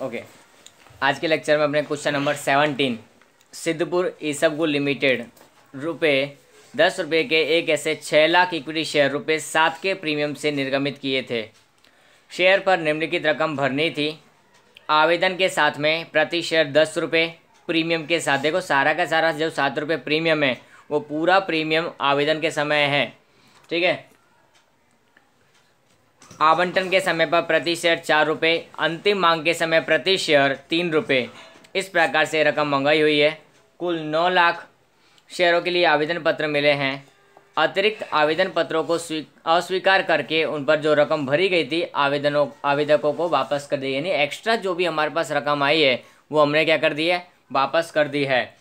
Okay, आज के lecture में अपने क्वेश्चन नंबर 17 सिद्धपुर ईसबगुल लिमिटेड ₹10 के एक ऐसे 6 लाख इक्विटी शेयर ₹7 के प्रीमियम से निर्गमित किए थे। शेयर पर निम्नलिखित रकम भरनी थी। आवेदन के साथ में प्रति शेयर ₹10 प्रीमियम के साथ, देखो सारा का सारा जो ₹7 प्रीमियम है वो पूरा प्रीमियम आवेदन के समय है, ठीक है। आवंटन के समय पर प्रति शेयर ₹4, अंतिम मांग के समय प्रति शेयर ₹3। इस प्रकार से रकम मंगाई हुई है। कुल 9 लाख शेयरों के लिए आवेदन पत्र मिले हैं। अतिरिक्त आवेदन पत्रों को अस्वीकार करके उन पर जो रकम भरी गई थी आवेदकों को वापस कर दी, यानी एक्स्ट्रा जो भी हमारे पास रकम आई है वो हमने क्या कर दी है, वापस कर दी है।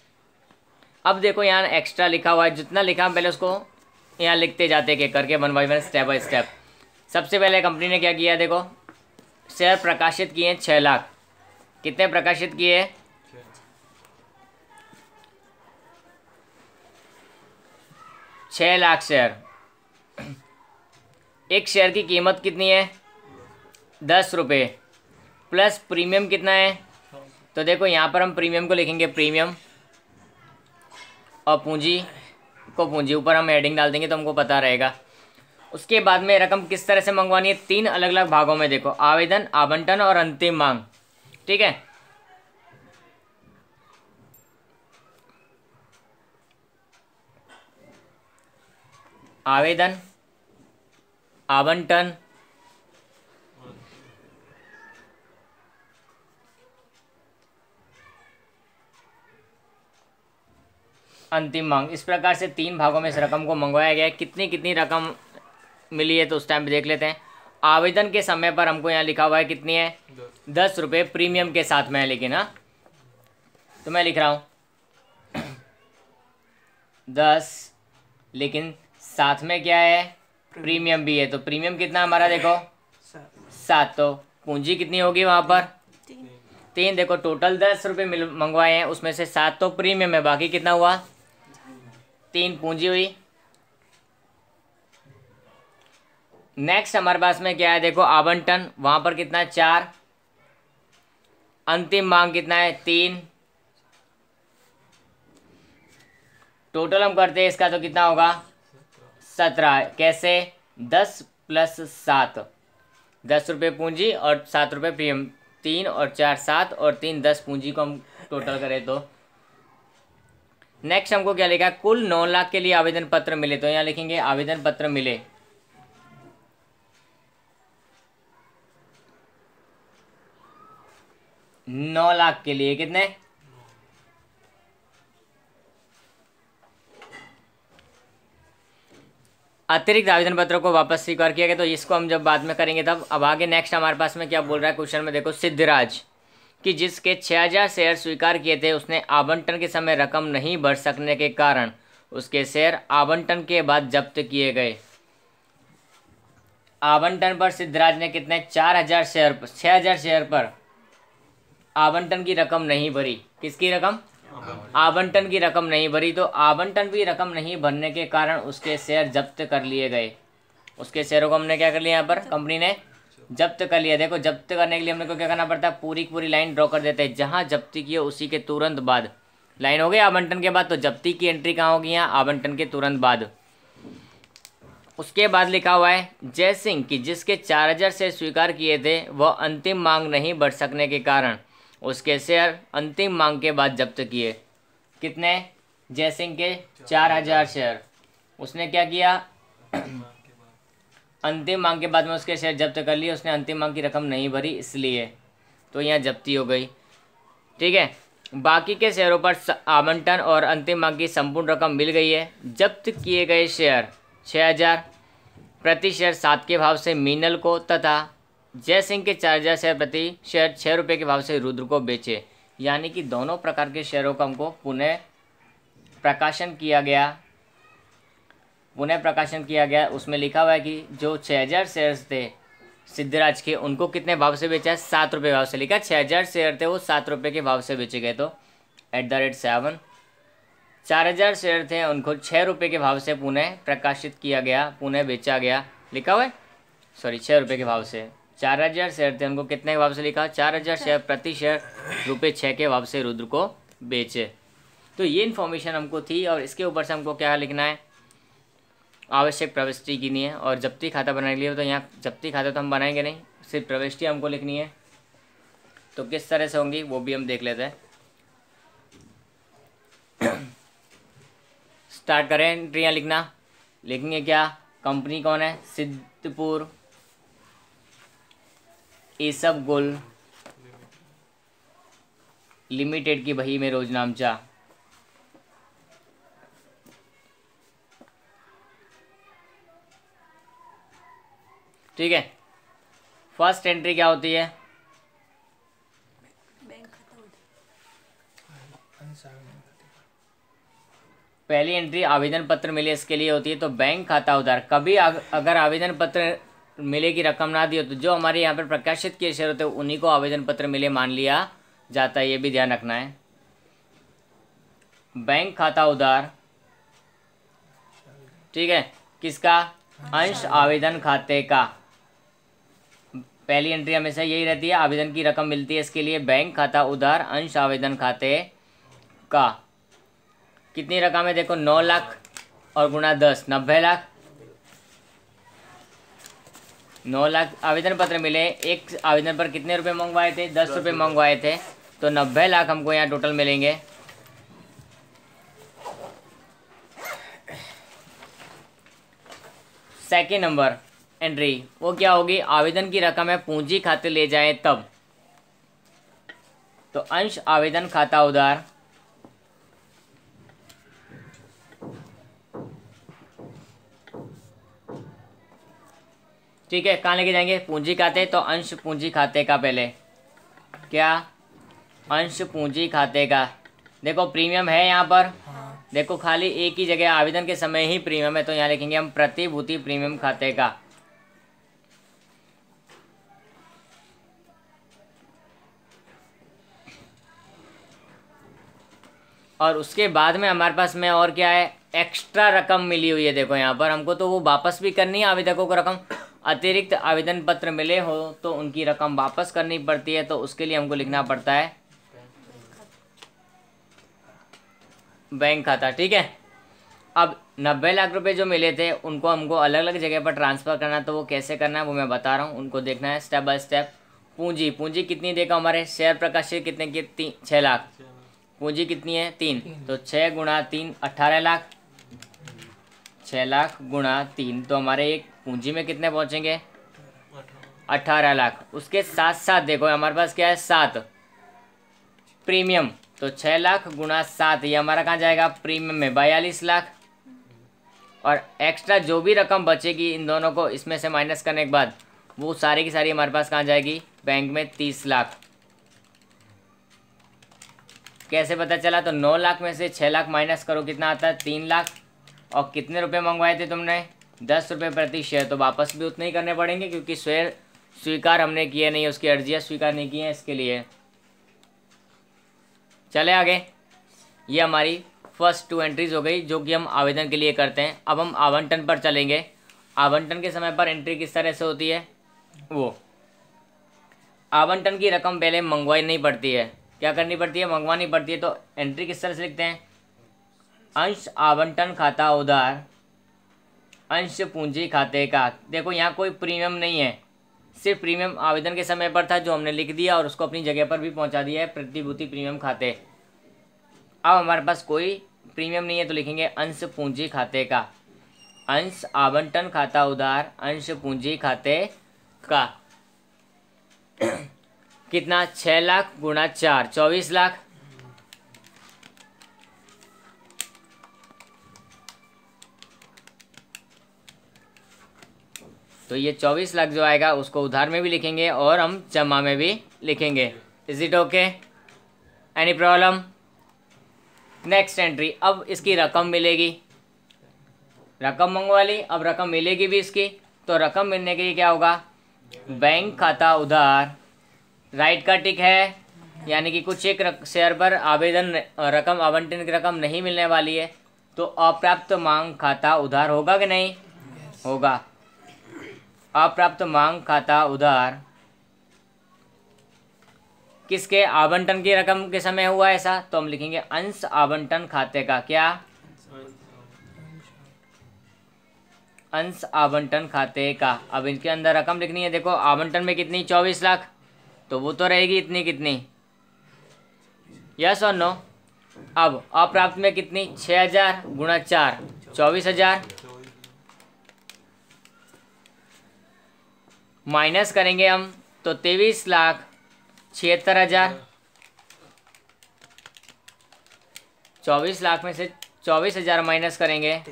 अब देखो यहाँ एक्स्ट्रा लिखा हुआ है, जितना लिखा पहले उसको यहाँ लिखते जाते के करके 1 बाय 1 स्टेप बाय स्टेप। सबसे पहले कंपनी ने क्या किया, देखो शेयर प्रकाशित किए 6 लाख। कितने प्रकाशित किए? 6 लाख शेयर। एक शेयर की कीमत कितनी है? ₹10 प्लस प्रीमियम कितना है? तो देखो यहाँ पर हम प्रीमियम को लिखेंगे प्रीमियम, और पूंजी को पूंजी, ऊपर हम हेडिंग डाल देंगे तो हमको पता रहेगा। उसके बाद में रकम किस तरह से मंगवानी है, 3 अलग अलग भागों में। देखो आवेदन, आवंटन और अंतिम मांग, ठीक है। आवेदन, आवंटन, अंतिम मांग, इस प्रकार से 3 भागों में इस रकम को मंगवाया गया है। कितनी कितनी रकम मिली है तो उस टाइम पे देख लेते हैं। आवेदन के समय पर हमको यहाँ लिखा हुआ है कितनी है, ₹10 प्रीमियम के साथ में है, लेकिन हाँ तो मैं लिख रहा हूँ 10, लेकिन साथ में क्या है, प्रीमियम भी है। तो प्रीमियम कितना हमारा, देखो 7, तो पूंजी कितनी होगी वहाँ पर 3। देखो टोटल ₹10 मंगवाए हैं, उसमें से 7 तो प्रीमियम है, बाकी कितना हुआ, 3 पूंजी हुई। नेक्स्ट हमारे पास में क्या है, देखो आवंटन, वहां पर कितना है 4, अंतिम मांग कितना है 3, टोटल हम करते हैं इसका तो कितना होगा 17। कैसे, 10 + 7, ₹10 पूंजी और ₹7 प्रीमियम, 3 और 4 7 और 3 10 पूंजी को हम टोटल करें तो नेक्स्ट हमको क्या लिखा, कुल 9 लाख के लिए आवेदन पत्र मिले। तो यहाँ लिखेंगे आवेदन पत्र मिले। $9 लाख के लिए कितने, अतिरिक्त आवेदन पत्रों को वापस स्वीकार किया गया। तो इसको हम जब बाद में करेंगे तब। अब आगे नेक्स्ट हमारे पास में क्या बोल रहा है क्वेश्चन में, देखो सिद्धराज कि जिसके 6000 शेयर स्वीकार किए थे, उसने आवंटन के समय रकम नहीं भर सकने के कारण उसके शेयर आवंटन के बाद जब्त किए गए। आवंटन पर सिद्धराज ने कितने, 6000 शेयर पर आवंटन की रकम नहीं भरी। किसकी रकम, आवंटन की रकम नहीं भरी। तो आवंटन की रकम नहीं भरने के कारण उसके शेयर जब्त कर लिए गए। उसके शेयरों को हमने क्या कर लिया, यहाँ पर कंपनी ने जब्त कर लिया। देखो जब्त करने के लिए हमने को क्या करना पड़ता है, पूरी पूरी लाइन ड्रॉ कर देते हैं। जहाँ जब्ती की उसी के तुरंत बाद लाइन हो गई आवंटन के बाद, तो जब्ती की एंट्री कहाँ होगी, यहाँ आवंटन के तुरंत बाद। उसके बाद लिखा हुआ है जय सिंह की जिसके 4000 शेयर स्वीकार किए थे, वह अंतिम मांग नहीं बढ़ सकने के कारण उसके शेयर अंतिम मांग के बाद जब्त किए। कितने, जय सिंह के 4000 शेयर, उसने क्या किया, अंतिम मांग के बाद में उसके शेयर जब्त कर लिए। उसने अंतिम मांग की रकम नहीं भरी इसलिए, तो यहाँ जब्ती हो गई, ठीक है। बाकी के शेयरों पर आवंटन और अंतिम मांग की संपूर्ण रकम मिल गई है। जब्त किए गए शेयर 6000 प्रति शेयर 7 के भाव से मीनल को तथा जय सिंह के 4000 शेयर प्रति शेयर ₹6 के भाव से रुद्र को बेचे। यानी कि दोनों प्रकार के शेयरों का हमको पुनः प्रकाशन किया गया। उसमें लिखा हुआ है कि जो 6000 शेयर्स थे सिद्धराज के, उनको कितने भाव से बेचा है, ₹7 भाव से। लिखा 6000 शेयर थे वो ₹7 के भाव से बेचे गए। तो @7 4000 शेयर थे उनको ₹6 के भाव से पुनः प्रकाशित किया गया, पुनः बेचा गया। लिखा हुआ है, सॉरी ₹6 के भाव से, 4,000 शेयर थे, उनको कितने के भाव से लिखा? 4,000 शेयर, प्रति शेयर ₹6 के भाव से रुद्र को बेचे। तो ये इन्फॉर्मेशन हमको थी और इसके ऊपर से हमको क्या लिखना है? आवश्यक प्रविष्टि गिनी है। और जब्ती खाता बनाने के लिए तो यहाँ जब्ती खाता तो हम बनाएंगे नहीं, सिर्फ प्रविष्टि हमको लिखनी है। तो किस तरह से होंगी वो भी हम देख लेते हैं। स्टार्ट करें एंट्रियाँ लिखना। लिखेंगे क्या? कंपनी कौन है? सिद्धपुर इसबगुल लिमिटेड की बही में रोज नामचा। ठीक है, फर्स्ट एंट्री क्या होती है? पहली एंट्री आवेदन पत्र मिले इसके लिए होती है। तो बैंक खाता उधार, कभी अगर आवेदन पत्र मिले की रकम ना दी हो तो जो हमारे यहाँ पर प्रकाशित किए शेयर होते हैं उन्हीं को आवेदन पत्र मिले मान लिया जाता है, ये भी ध्यान रखना है। बैंक खाता उधार, ठीक है, किसका? अंश आवेदन खाते का। पहली एंट्री हमेशा यही रहती है, आवेदन की रकम मिलती है इसके लिए। बैंक खाता उधार अंश आवेदन खाते का। कितनी रकम है? देखो 9 लाख और गुणा 10, 90 लाख। 9 लाख आवेदन पत्र मिले, एक आवेदन पर कितने रुपए मंगवाए थे? 10 रुपये मंगवाए थे। तो 90 लाख हमको यहाँ टोटल मिलेंगे। सेकेंड नंबर एंट्री वो क्या होगी? आवेदन की रकम है पूंजी खाते ले जाए तब। तो अंश आवेदन खाता उधार ठीक है, कहाँ लेके जाएंगे? पूंजी खाते। तो अंश पूंजी खाते का, पहले क्या? अंश पूंजी खाते का। देखो प्रीमियम है यहाँ पर, देखो खाली एक ही जगह आवेदन के समय ही प्रीमियम है, तो यहाँ लिखेंगे हम प्रतिभूति प्रीमियम खाते का। और उसके बाद में हमारे पास में और क्या है? एक्स्ट्रा रकम मिली हुई है। देखो यहाँ पर हमको तो वो वापस भी करनी है आवेदकों को रकम। अतिरिक्त आवेदन पत्र मिले हो तो उनकी रकम वापस करनी पड़ती है, तो उसके लिए हमको लिखना पड़ता है बैंक खाता। ठीक है, अब 90 लाख रुपए जो मिले थे उनको हमको अलग अलग जगह पर ट्रांसफ़र करना, तो वो कैसे करना है वो मैं बता रहा हूँ, उनको देखना है स्टेप बाय स्टेप। पूंजी, पूंजी कितनी देगा? हमारे शेयर प्रकाशित कितने की? 6 लाख। पूंजी कितनी है? 3। तो 6 गुणा 3 18 लाख। 6 लाख गुणा 3, तो हमारे एक पूंजी में कितने पहुंचेंगे? 18 लाख। उसके साथ साथ देखो हमारे पास क्या है? 7 प्रीमियम। तो 6 लाख गुणा 7, ये हमारा कहाँ जाएगा? प्रीमियम में 42 लाख। और एक्स्ट्रा जो भी रकम बचेगी इन दोनों को इसमें से माइनस करने के बाद वो सारी की सारी हमारे पास कहाँ जाएगी? बैंक में 30 लाख। कैसे पता चला? तो 9 लाख में से 6 लाख माइनस करो, कितना आता है? 3 लाख। और कितने रुपए मंगवाए थे तुमने? 10 रुपये प्रति शेयर। तो वापस भी उतने ही करने पड़ेंगे क्योंकि शेयर स्वीकार हमने किए नहीं, उसकी अर्जियाँ स्वीकार नहीं की हैं इसके लिए। चले आगे। ये हमारी फर्स्ट 2 एंट्रीज हो गई जो कि हम आवेदन के लिए करते हैं। अब हम आवंटन पर चलेंगे। आवंटन के समय पर एंट्री किस तरह से होती है? वो आवंटन की रकम पहले मंगवाई नहीं पड़ती है, क्या करनी पड़ती है? मंगवानी पड़ती है। तो एंट्री किस तरह से लिखते हैं? अंश आवंटन खाता उधार अंश पूंजी खाते का। देखो यहाँ कोई प्रीमियम नहीं है, सिर्फ प्रीमियम आवेदन के समय पर था जो हमने लिख दिया और उसको अपनी जगह पर भी पहुँचा दिया है, प्रतिभूति प्रीमियम खाते। अब हमारे पास कोई प्रीमियम नहीं है तो लिखेंगे अंश पूंजी खाते का। अंश आवंटन खाता उधार अंश पूंजी खाते का। कितना? 6 लाख गुणा 4 24 लाख। तो ये 24 लाख जो आएगा उसको उधार में भी लिखेंगे और हम जमा में भी लिखेंगे। Is it okay? Any problem? Next entry, अब इसकी रकम मिलेगी। रकम मंगवा ली, अब रकम मिलेगी भी इसकी। तो रकम मिलने के लिए क्या होगा? बैंक खाता उधार, राइट का टिक है, यानी कि कुछ एक शेयर पर आवेदन रकम आवंटन की रकम नहीं मिलने वाली है, तो अप्राप्त मांग खाता उधार होगा कि नहीं? होगा। अप्राप्त मांग खाता उधार किसके? आवंटन की रकम के समय हुआ ऐसा, तो हम लिखेंगे अंश आवंटन खाते का। क्या? अंश आवंटन खाते का। अब इनके अंदर रकम लिखनी है। देखो आवंटन में कितनी? 24 लाख, तो वो तो रहेगी इतनी कितनी, यस और नो। अब अप्राप्त में कितनी? 6000 गुणा 4, 24,000, माइनस करेंगे हम तो 23,76,000। 24 लाख में से 24,000 माइनस करेंगे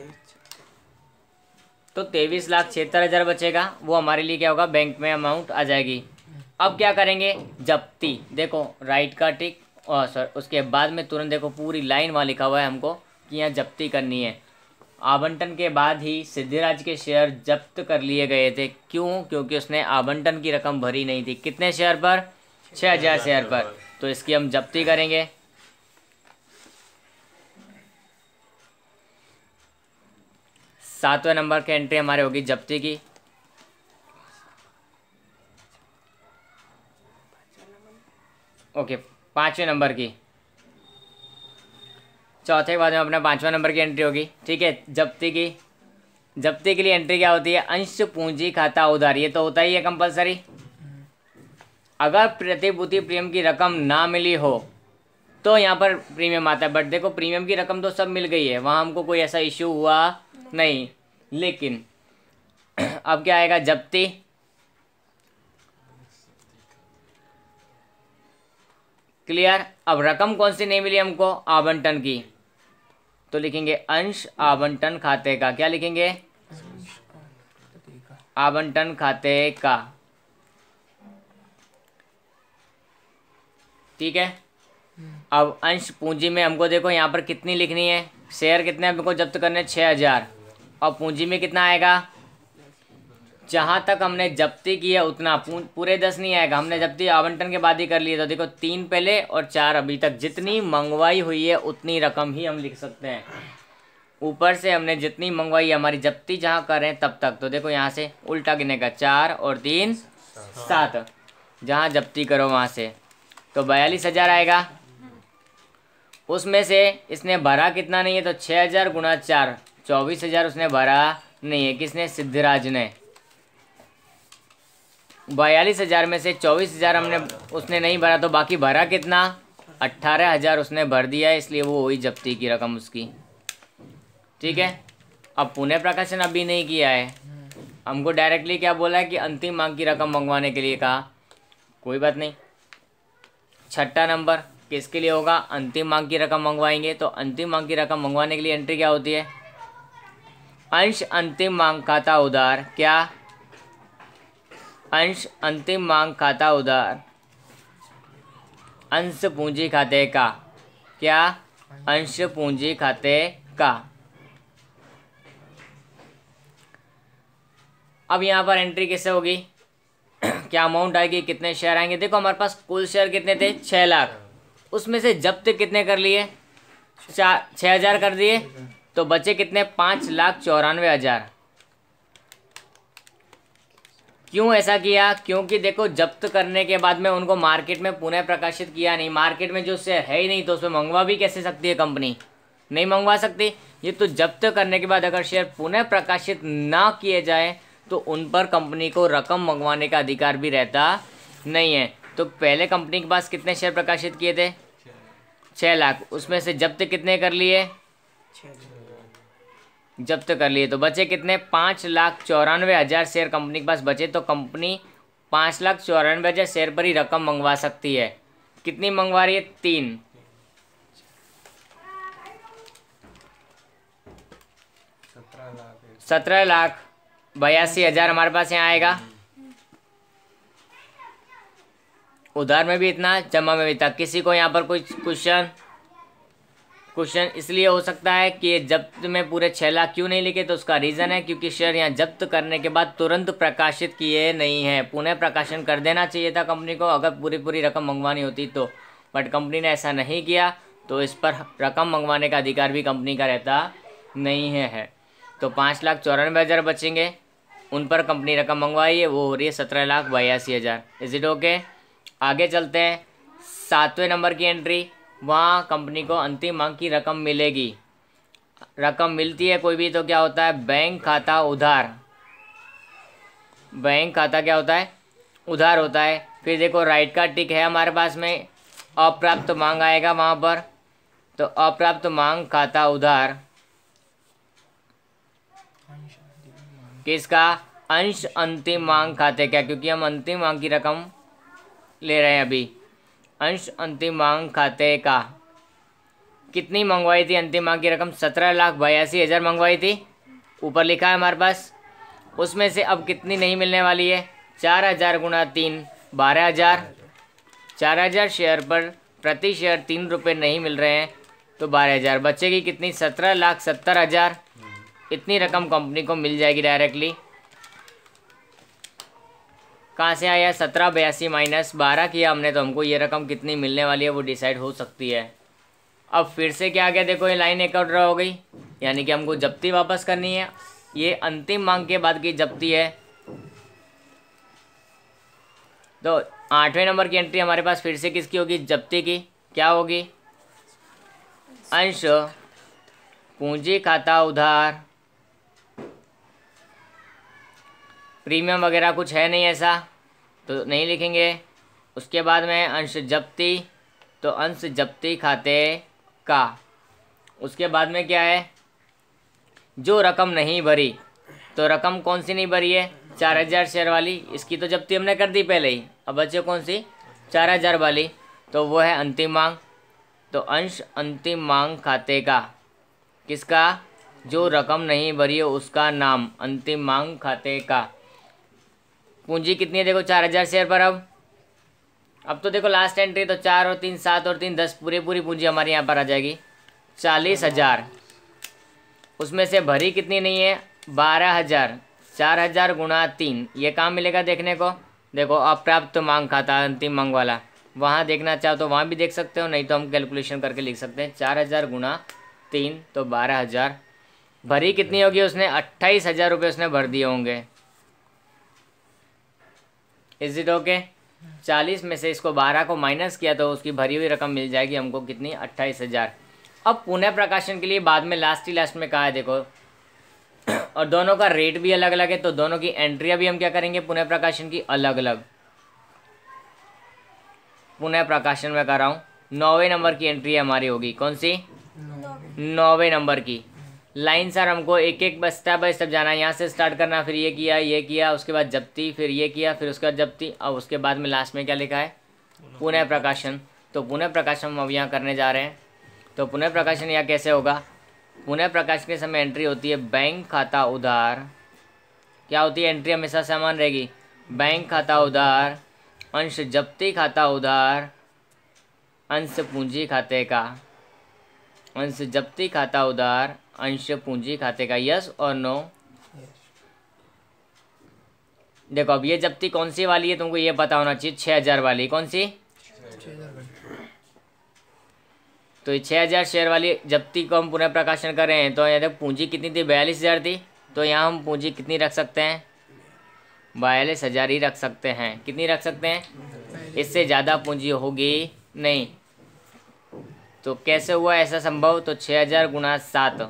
तो 23,76,000 बचेगा। वो हमारे लिए क्या होगा? बैंक में अमाउंट आ जाएगी। अब क्या करेंगे? जब्ती। देखो राइट का टिक और सर उसके बाद में तुरंत देखो पूरी लाइन वहाँ लिखा हुआ है हमको कि यहाँ जब्ती करनी है। आवंटन के बाद ही सिद्धिराज के शेयर जब्त कर लिए गए थे। क्यों? क्योंकि उसने आवंटन की रकम भरी नहीं थी। कितने शेयर पर? 6,000 शेयर पर। तो इसकी हम जब्ती करेंगे। सातवें नंबर की एंट्री हमारे होगी जब्ती की। ओके, पाँचवें नंबर की, चौथे के बाद में अपना पाँचवें नंबर की एंट्री होगी। ठीक है, जब्ती की। जब्ती के लिए एंट्री क्या होती है? अंश पूंजी खाता उधार। ये तो होता ही है कंपलसरी। अगर प्रतिभूति प्रीमियम की रकम ना मिली हो तो यहाँ पर प्रीमियम आता है। बट देखो प्रीमियम की रकम तो सब मिल गई है, वहाँ हमको कोई ऐसा इश्यू हुआ नहीं। लेकिन अब क्या आएगा? जब्ती। क्लियर? अब रकम कौन सी नहीं मिली हमको? आवंटन की। तो लिखेंगे अंश आवंटन खाते का। क्या लिखेंगे? आवंटन खाते का। ठीक है। अब अंश पूंजी में हमको देखो यहाँ पर कितनी लिखनी है? शेयर कितने हमको जब्त करने? 6,000। और पूंजी में कितना आएगा? जहाँ तक हमने जब्ती की है उतना, पूरे 10 नहीं आएगा। हमने जब्ती आवंटन के बाद ही कर लिए। तो देखो 3 पहले और 4 अभी तक। जितनी मंगवाई हुई है उतनी रकम ही हम लिख सकते हैं। ऊपर से हमने जितनी मंगवाई है, हमारी जब्ती जहाँ करें तब तक। तो देखो यहाँ से उल्टा गिनेगा, 4 और 3 7, जहाँ जब्ती करो वहाँ से। तो 42,000 आएगा। उसमें से इसने भरा कितना नहीं है? तो 6,000 गुणा 4, 24,000 उसने भरा नहीं है। किसने? सिद्धिराज ने। 42,000 में से 24,000 हमने उसने नहीं भरा, तो बाकी भरा कितना? 18,000 उसने भर दिया है, इसलिए वो हुई जब्ती की रकम उसकी। ठीक है। अब पुनः प्रकाशन अभी नहीं किया है, हमको डायरेक्टली क्या बोला है कि अंतिम मांग की रकम मंगवाने के लिए कहा। कोई बात नहीं। छठा नंबर किसके लिए होगा? अंतिम मांग की रकम मंगवाएंगे। तो अंतिम मांग की रकम मंगवाने के लिए एंट्री क्या होती है? अंश अंतिम मांग खाता उधार। क्या? अंश अंतिम मांग खाता उधार अंश पूंजी खाते का। क्या? अंश पूंजी खाते का। अब यहाँ पर एंट्री कैसे होगी? क्या अमाउंट आएगी? कितने शेयर आएंगे? देखो हमारे पास कुल शेयर कितने थे? 6 लाख। उसमें से जब्त कितने कर लिए? 6,000 कर दिए। तो बचे कितने? 5,94,000। क्यों ऐसा किया? क्योंकि देखो जब्त करने के बाद में उनको मार्केट में पुनः प्रकाशित किया नहीं। मार्केट में जो शेयर है ही नहीं, तो उसमें मंगवा भी कैसे सकती है कंपनी? नहीं मंगवा सकती। ये तो जब्त करने के बाद अगर शेयर पुनः प्रकाशित ना किए जाए तो उन पर कंपनी को रकम मंगवाने का अधिकार भी रहता नहीं है। तो पहले कंपनी के पास कितने शेयर प्रकाशित किए थे? 6 लाख। उसमें से जब्त कितने कर लिए? जब्त कर लिए। तो बचे कितने? 5,94,000 शेयर कंपनी के पास बचे। तो कंपनी 5,94,000 शेयर पर ही रकम मंगवा सकती है। कितनी मंगवा रही है? 3। 17,82,000 हमारे पास यहाँ आएगा। उधार में भी इतना, जमा में भी इतना। किसी को यहाँ पर कोई क्वेश्चन इसलिए हो सकता है कि ये जब्त में पूरे 6 लाख क्यों नहीं लिखे? तो उसका रीज़न है क्योंकि शेयर यहाँ जब्त करने के बाद तुरंत प्रकाशित किए नहीं है। पुनः प्रकाशन कर देना चाहिए था कंपनी को अगर पूरी रकम मंगवानी होती तो, बट कंपनी ने ऐसा नहीं किया। तो इस पर रकम मंगवाने का अधिकार भी कंपनी का रहता नहीं है। तो 5,94,000 बचेंगे। उन पर कंपनी रकम मंगवाई है, वो हो रही है 17,82,000। Is it okay? आगे चलते हैं 7वें नंबर की एंट्री। वहाँ कंपनी को अंतिम मांग की रकम मिलेगी। रकम मिलती है कोई भी तो क्या होता है? बैंक खाता उधार। बैंक खाता क्या होता है? उधार होता है। फिर देखो राइट का टिक है हमारे पास में, अप्राप्त मांग आएगा वहाँ पर, तो अप्राप्त मांग खाता उधार किसका? अंश अंतिम मांग खाते का, क्योंकि हम अंतिम मांग की रकम ले रहे हैं अभी। अंश अंतिम मांग खाते का कितनी मंगवाई थी अंतिम मांग की रकम? 17,82,000 मंगवाई थी, ऊपर लिखा है हमारे पास। उसमें से अब कितनी नहीं मिलने वाली है? 4,000 गुणा 3 12,000। 4,000 शेयर पर प्रति शेयर 3 रुपये नहीं मिल रहे हैं, तो 12,000 बचेगी कितनी? 17,70,000। इतनी रकम कंपनी को मिल जाएगी डायरेक्टली। कहाँ से आया? 17,82 माइनस 12 किया हमने, तो हमको ये रकम कितनी मिलने वाली है वो डिसाइड हो सकती है। अब फिर से क्या आ गया? देखो ये लाइन एक आउट हो गई, यानी कि हमको जब्ती वापस करनी है। ये अंतिम मांग के बाद की जब्ती है। तो 8वें नंबर की एंट्री हमारे पास फिर से किसकी होगी? जब्ती की। क्या होगी? अंश पूंजी खाता उधार। प्रीमियम वगैरह कुछ है नहीं ऐसा, तो नहीं लिखेंगे। उसके बाद में अंश जब्ती, तो अंश जब्ती खाते का। उसके बाद में क्या है? जो रकम नहीं भरी, तो रकम कौन सी नहीं भरी है? 4,000 शेयर वाली, इसकी तो जब्ती हमने कर दी पहले ही। अब बचे कौन सी? 4,000 वाली, तो वो है अंतिम मांग। तो अंश अंतिम मांग खाते का किसका? जो रकम नहीं भरी है उसका नाम, अंतिम मांग खाते का। पूंजी कितनी है? देखो 4,000 शेयर पर। अब तो देखो लास्ट एंट्री तो 4 और 3 7 और 3 10, पूरी पूंजी हमारे यहाँ पर आ जाएगी 40,000। उसमें से भरी कितनी नहीं है? 12,000। 4,000 गुणा 3, ये काम मिलेगा देखने को। देखो अप्राप्त मांग खाता अंतिम मांग वाला, वहाँ देखना चाहो तो वहाँ भी देख सकते हो, नहीं तो हम कैलकुलेशन करके लिख सकते हैं। 4,000 गुणा 3 तो 12,000। भरी कितनी होगी उसने? 28,000 रुपये उसने भर दिए होंगे। Is it okay? 40 में से इसको 12 को माइनस किया तो उसकी भरी हुई रकम मिल जाएगी हमको कितनी? 28,000। अब पुनः प्रकाशन के लिए बाद में लास्ट में कहा है देखो, और दोनों का रेट भी अलग अलग है, तो दोनों की एंट्रियाँ भी हम क्या करेंगे? पुनः प्रकाशन की अलग अलग। पुनः प्रकाशन में कर रहा हूँ। 9वें नंबर की एंट्री हमारी होगी कौन सी? 9वें नंबर की। लाइन सर हमको एक एक स्टेप बाय स्टेप जाना है, यहाँ से स्टार्ट करना, फिर ये किया, उसके बाद जब्ती, फिर ये किया, फिर उसके बाद जब्ती, और उसके बाद में लास्ट में क्या लिखा है? पुनः प्रकाशन। तो पुनः प्रकाशन हम अब यहाँ करने जा रहे हैं। तो पुनः प्रकाशन यहाँ कैसे होगा? पुनः प्रकाशन के समय एंट्री होती है बैंक खाता उधार। क्या होती है एंट्री? हमेशा समान रहेगी। बैंक खाता उधार अंश जब्ती खाता उधार अंश पूंजी खाते का। अंश जब्ती खाता उधार अंश पूंजी खाते का। यस और नो? देखो अब ये जब्ती कौन सी वाली है तुमको ये पता होना चाहिए। 6,000 वाली। कौन सी? तो ये 6,000 शेयर वाली जब्ती को हम पुनः प्रकाशन कर रहे हैं। तो यहाँ तक पूंजी कितनी थी? 42,000 थी। तो यहाँ हम पूंजी कितनी रख सकते हैं? 42,000 ही रख सकते हैं। कितनी रख सकते हैं? इससे ज़्यादा पूंजी होगी नहीं। तो कैसे हुआ ऐसा संभव? तो 6,000 गुणा 7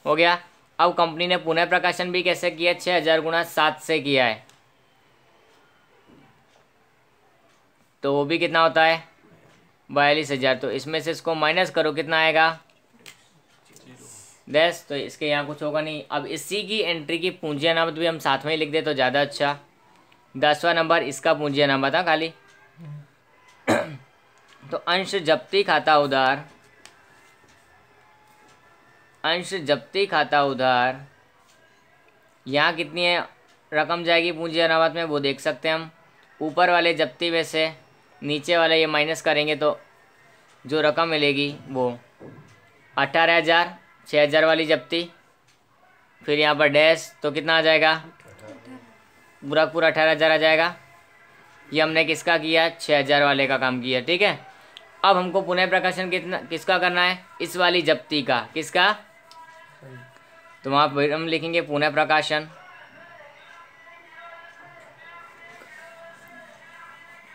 हो गया। अब कंपनी ने पुनः प्रकाशन भी कैसे किया? 6,000 गुणा 7 से किया है, तो वो भी कितना होता है? 42,000। तो इसमें से इसको माइनस करो, कितना आएगा? 10। तो इसके यहाँ कुछ होगा नहीं। अब इसी की एंट्री की पूंजी अनामत भी हम साथ में ही लिख दे तो ज़्यादा अच्छा। 10वां नंबर इसका पूंजी अनामत था खाली। तो अंश जब्ती खाता उधार, अंश जब्ती खाता उधार, यहाँ कितनी है रकम जाएगी पूंजी अनामत में वो देख सकते हैं हम। ऊपर वाले जब्ती में से नीचे वाले ये माइनस करेंगे तो जो रकम मिलेगी वो 18,000। 6,000 वाली जब्ती, फिर यहाँ पर डैश, तो कितना आ जाएगा? पूरा 18,000 आ जाएगा। ये हमने किसका किया? 6,000 वाले का काम किया। ठीक है। अब हमको पुनः प्रकाशन किसका करना है? इस वाली जब्ती का। किसका? तो वहाँ पर हम लिखेंगे पुनः प्रकाशन।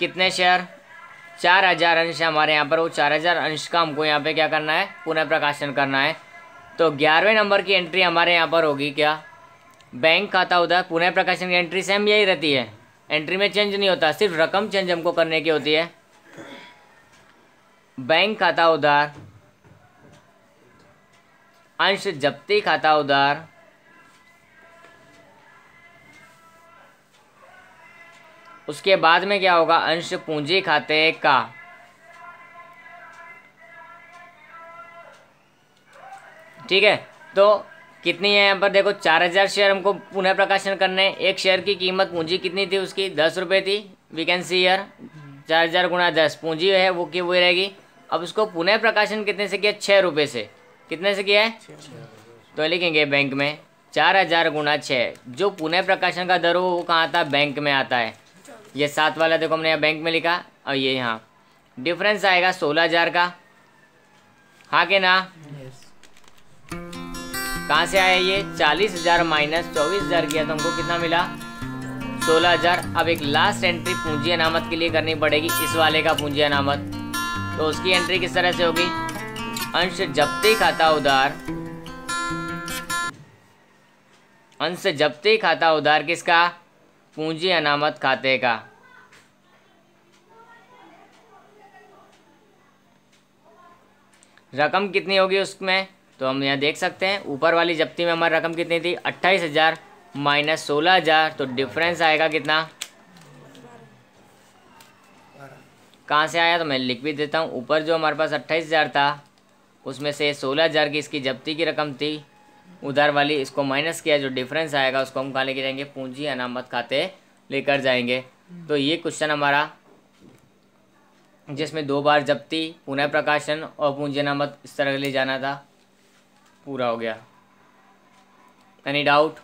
कितने शेयर, 4000 अंश हमारे यहाँ पर, वो 4000 अंश का हमको यहाँ पे क्या करना है, पुनः प्रकाशन करना है। तो 11वें नंबर की एंट्री हमारे यहाँ पर होगी क्या, बैंक खाता उधार। पुनः प्रकाशन की एंट्री सेम यही रहती है, एंट्री में चेंज नहीं होता, सिर्फ रकम चेंज हमको करने की होती है। बैंक खाता उधार अंश जब्ती खाता उधार उसके बाद में क्या होगा, अंश पूंजी खाते का। ठीक है, तो कितनी है यहाँ पर देखो, 4000 शेयर हमको पुनः प्रकाशन करने। एक शेयर की कीमत पूंजी कितनी थी उसकी, 10 रुपये थी। वी कैन सी हियर 4000 गुणा 10 पूंजी है वो की वही रहेगी। अब उसको पुनः प्रकाशन कितने से किया, 6 रुपये से। कितने से किया है, तो लिखेंगे बैंक में 4000 गुणा 6। जो पुनः प्रकाशन का दर हो वो कहाँ आता है, बैंक में आता है। ये 7 वाला देखो हमने यहाँ बैंक में लिखा, और ये यहाँ डिफरेंस आएगा 16000 का, हाँ के ना। कहाँ से आया ये, 40000 माइनस 24000 किया तो हमको कितना मिला, 16000। अब एक लास्ट एंट्री पूंजी अनामत के लिए करनी पड़ेगी, इस वाले का पूंजी अनामत। तो उसकी एंट्री किस तरह से होगी, अंश जब्ती खाता उधार, अंश जब्ती खाता उधार किसका, पूंजी अनामत खाते का। रकम कितनी होगी उसमें, तो हम यहाँ देख सकते हैं ऊपर वाली जब्ती में हमारी रकम कितनी थी, 28000 माइनस 16000, तो डिफरेंस आएगा कितना, कहाँ से आया तो मैं लिख भी देता हूँ। ऊपर जो हमारे पास 28000 था उसमें से 16000 की इसकी जब्ती की रकम थी उधार वाली, इसको माइनस किया, जो डिफरेंस आएगा उसको हम कहाँ लेके जाएंगे, पूंजी अनामत खाते लेकर जाएंगे। तो ये क्वेश्चन हमारा जिसमें 2 बार जब्ती, पुनः प्रकाशन और पूंजी अनामत इस तरह ले जाना था, पूरा हो गया। Any doubt.